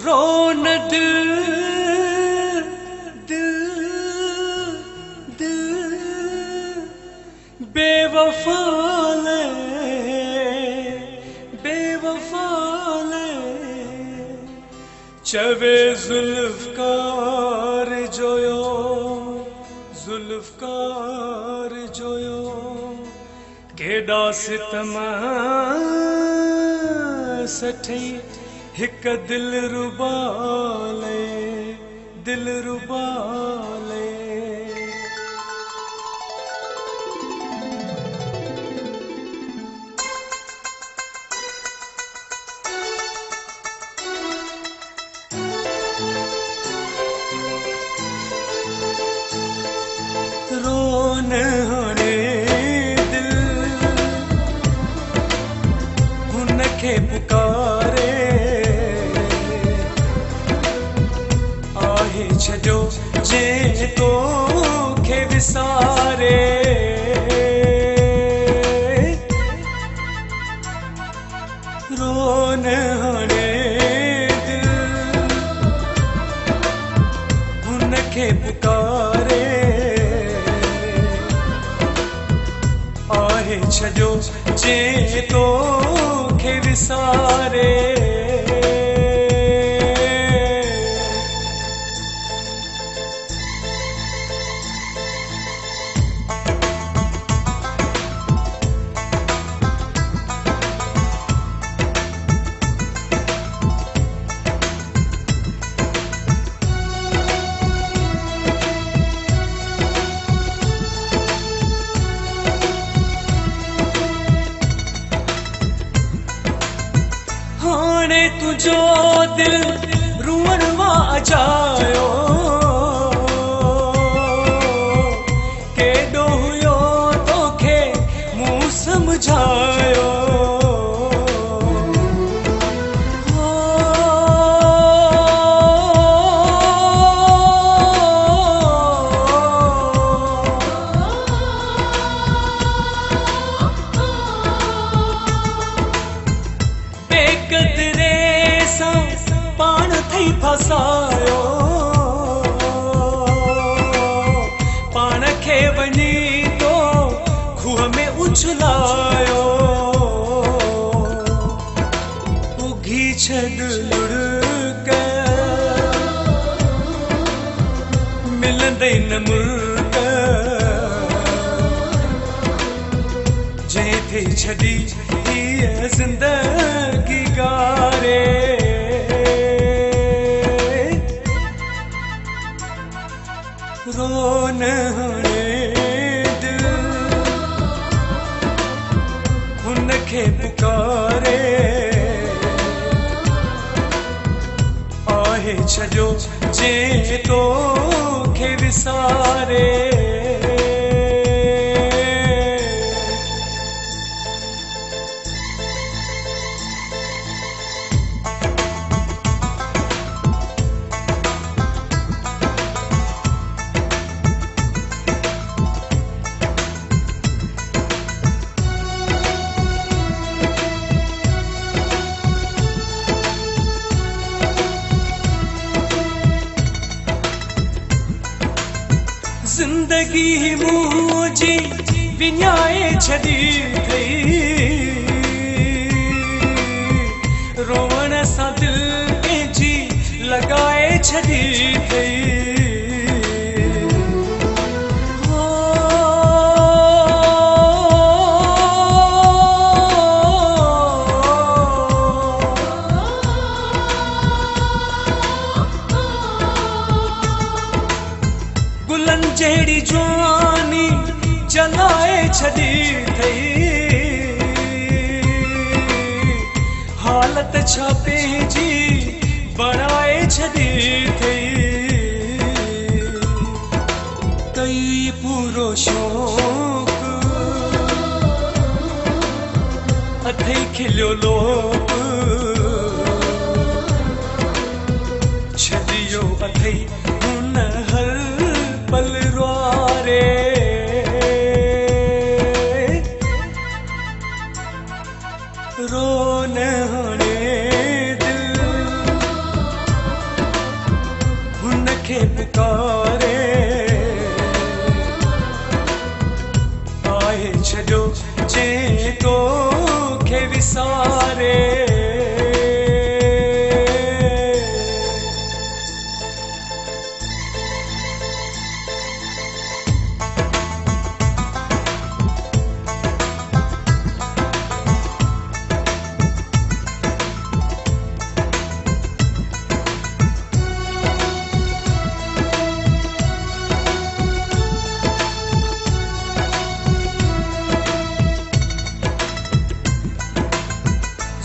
रोन दिल दिल दिल बेवफा ले चवे जुल्फकार जोयो केड़ा सितम सठई हिक दिल रुबाले रोन हाणे दिल हुनखे पुकारे आहे छॾियो जे तोखे विसारे रोन हाणे दिल हुनखे पुकारे आहे छॾियो जे तोखे विसारे हाणे तुझो दिल रुअण मां अजायो केॾो हुयो तोखे मूं सम्झायो पाण थई फसायो पाण खे वञी तो खूह में उछलायो उघी छॾ लुढ़क मिलंदई न मुल्क जंहिं थे छॾी हीअ ज़िंदगी गारे रोन हाणे दिल हुनखे पुकारे आहे छॾियो जे तोखे विसारे जिंदगी मुझी विञाए छॾी थई रोवण सां दिल पंहिंजी लॻाए छॾी थई गुलनि जहिड़ी जवानी जलाए छॾी थई हालत छा पंहिंजी बणाए छॾी थई कई पूरो शौक़ अथई खिलियो लोक छॾियो अथई हुन हर पल रुआरे रोन हाणे दिल छॾियो जे तोखे विसारे।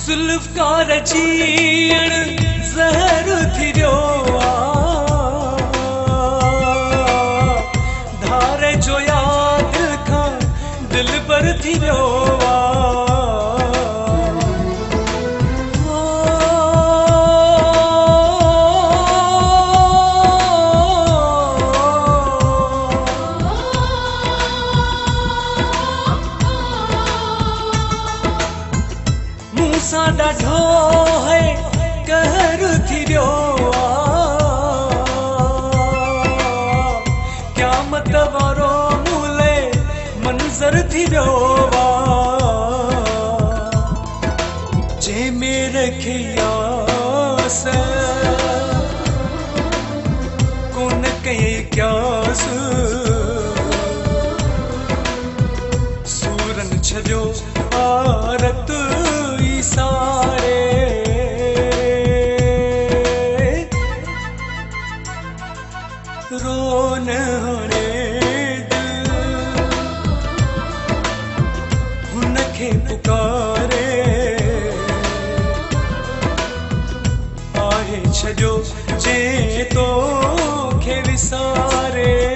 ज़ुल्फ़कार जीअण ज़हर थी वियो आ, धार जो यादि खां दिलबर थी वियो आ। मूंसां ॾाढो है कहर थी वियो आ, क़यामत वारो मूले मंज़र थी वियो आ। जे में रखी आस कोन कई क्यास, सूरन छॾियो आरत सारे। रोन हाणे दिल हुनखे पुकारे, आहे छॾियो जे तोखे विसारे।